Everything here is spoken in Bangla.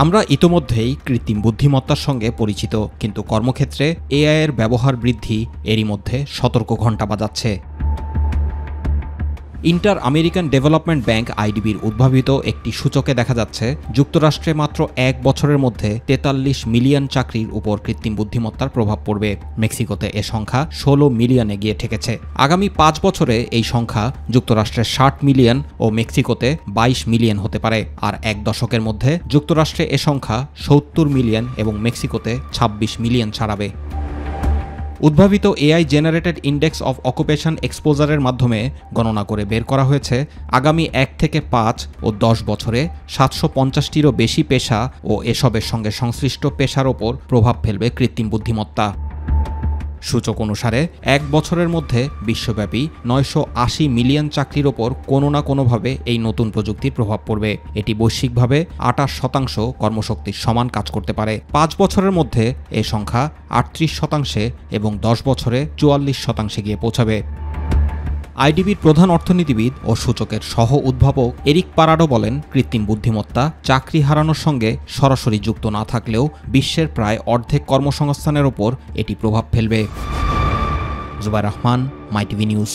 আমরা ইতোমধ্যেই কৃত্রিম বুদ্ধিমত্তার সঙ্গে পরিচিত, কিন্তু কর্মক্ষেত্রে এআই এর ব্যবহার বৃদ্ধি এরই মধ্যে সতর্ক ঘণ্টা বাজাচ্ছে। ইন্টার আমেরিকান ডেভেলপমেন্ট ব্যাংক আইডিবির উদ্ভাবিত একটি সূচকে দেখা যাচ্ছে যুক্তরাষ্ট্রে মাত্র 1 বছরের মধ্যে 43 মিলিয়ন চাকরির উপর কৃত্রিম বুদ্ধিমত্তার প্রভাব পড়বে। মেক্সিকোতে এ সংখ্যা 16 মিলিয়নে গিয়ে ঠেকেছে। আগামী 5 বছরে এই সংখ্যা যুক্তরাষ্ট্রে 60 মিলিয়ন ও মেক্সিকোতে 22 মিলিয়ন হতে পারে। আর 1 দশকের মধ্যে যুক্তরাষ্ট্রে এ সংখ্যা 70 মিলিয়ন এবং মেক্সিকোতে 26 মিলিয়ন ছাড়াবে। উদ্ভাবিত AI generated index of occupation এক্সপোজারের মাধ্যমে গণনা করে বের করা হয়েছে আগামী 1 থেকে 5 ও 10 বছরে 750টিরও বেশি পেশা ও এসবের সঙ্গে সংশ্লিষ্ট পেশার ওপর প্রভাব ফেলবে কৃত্রিম বুদ্ধিমত্তা। সূচক অনুসারে 1 বছরের মধ্যে বিশ্বব্যাপী 980 মিলিয়ন চাকরির ওপর কোনো না কোনোভাবে এই নতুন প্রযুক্তির প্রভাব পড়বে। এটি বৈশ্বিকভাবে 28% কর্মশক্তির সমান কাজ করতে পারে। 5 বছরের মধ্যে এ সংখ্যা 38% এবং 10 বছরে 44% গিয়ে পৌঁছাবে। আইডিবির প্রধান অর্থনীতিবিদ ও সূচকের সহ উদ্ভাবক এরিক পারাডো বলেন, কৃত্রিম বুদ্ধিমত্তা চাকরি হারানোর সঙ্গে সরাসরি যুক্ত না থাকলেও বিশ্বের প্রায় অর্ধেক কর্মসংস্থানের ওপর এটি প্রভাব ফেলবে। জুবাইর রহমান, মাই টিভি নিউজ।